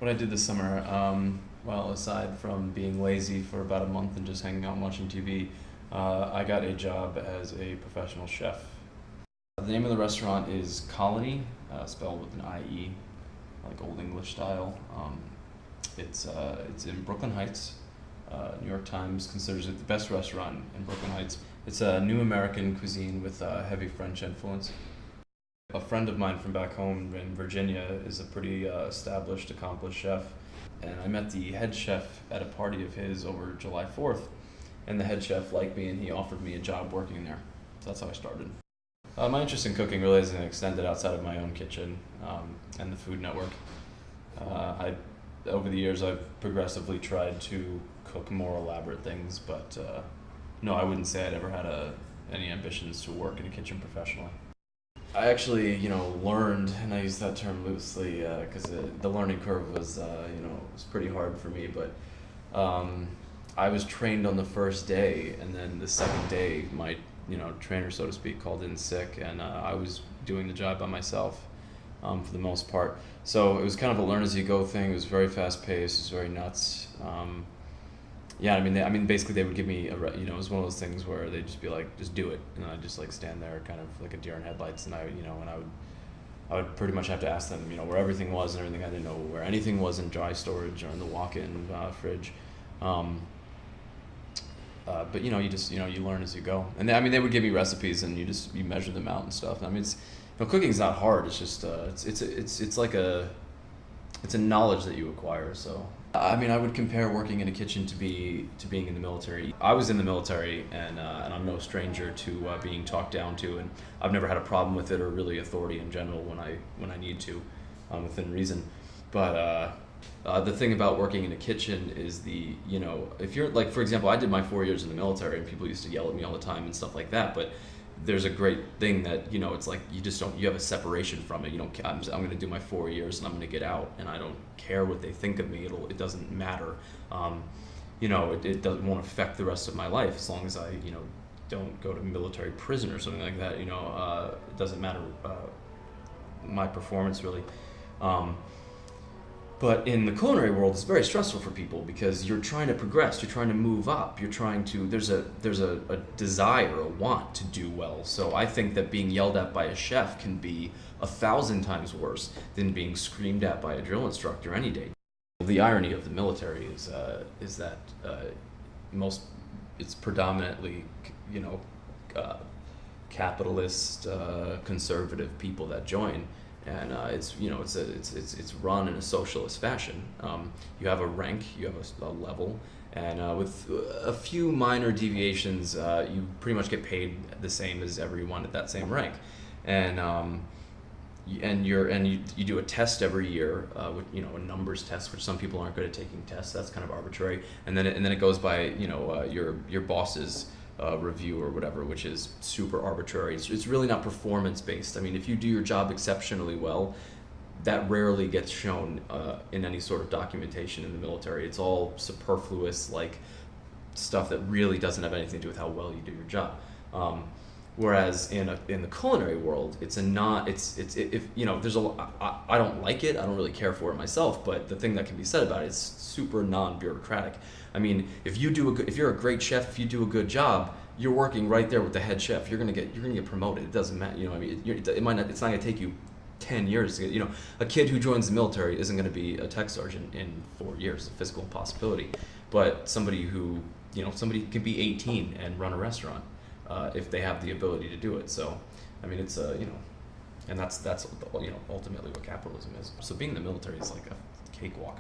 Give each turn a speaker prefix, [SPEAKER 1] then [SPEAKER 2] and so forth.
[SPEAKER 1] What I did this summer, well, aside from being lazy for about a month and just hanging out and watching TV, I got a job as a professional chef. The name of the restaurant is Colony, spelled with an I-E, like Old English style. It's in Brooklyn Heights. New York Times considers it the best restaurant in Brooklyn Heights. It's a new American cuisine with heavy French influence. A friend of mine from back home in Virginia is a pretty established, accomplished chef. And I met the head chef at a party of his over July 4th. And the head chef liked me and he offered me a job working there. So that's how I started. My interest in cooking really hasn't extended outside of my own kitchen and the Food Network. Over the years, I've progressively tried to cook more elaborate things, but no, I wouldn't say I'd ever had any ambitions to work in a kitchen professionally. I actually, learned, and I use that term loosely because the learning curve was, was pretty hard for me. But I was trained on the first day, and then the second day, my, trainer, so to speak, called in sick, and I was doing the job by myself for the most part. So it was kind of a learn as you go thing. It was very fast paced. It was very nuts. Basically they would give me it was one of those things where they'd just be like, just do it, and I'd just like stand there, kind of like a deer in headlights, and I would pretty much have to ask them, where everything was and everything. I didn't know where anything was in dry storage or in the walk-in fridge. But you just you learn as you go, and they would give me recipes, and you measure them out and stuff. It's cooking's not hard. It's just it's like it's a knowledge that you acquire. So I would compare working in a kitchen to being in the military. I was in the military, and I'm no stranger to being talked down to, and I've never had a problem with it or really authority in general when I need to, within reason. But the thing about working in a kitchen is if you're like, for example, I did my 4 years in the military, and people used to yell at me all the time and stuff like that, but there's a great thing that it's like you have a separation from it. I'm going to do my 4 years and I'm going to get out, and I don't care what they think of me. It doesn't matter. It won't affect the rest of my life as long as I don't go to military prison or something like that. It doesn't matter my performance really. But in the culinary world, it's very stressful for people because you're trying to progress, you're trying to move up, there's a desire, a want to do well. So I think that being yelled at by a chef can be 1,000 times worse than being screamed at by a drill instructor any day. The irony of the military is that it's predominantly, capitalist, conservative people that join. And it's run in a socialist fashion. You have a rank, you have a level, and with a few minor deviations, you pretty much get paid the same as everyone at that same rank. And you do a test every year, a numbers test, which some people aren't good at taking tests. That's kind of arbitrary. And then it goes by your boss's review or whatever, which is super arbitrary. It's really not performance based. If you do your job exceptionally well, that rarely gets shown in any sort of documentation in the military. It's all superfluous, like stuff that really doesn't have anything to do with how well you do your job. Whereas in the culinary world, I don't like it. I don't really care for it myself. But the thing that can be said about it is super non-bureaucratic. If you're a great chef, if you do a good job, you're working right there with the head chef. You're gonna get promoted. It doesn't matter. It's not gonna take you 10 years to get. A kid who joins the military isn't gonna be a tech sergeant in 4 years. It's a physical impossibility. But somebody could be 18 and run a restaurant if they have the ability to do it. So, it's and that's ultimately what capitalism is. So being in the military is like a cakewalk.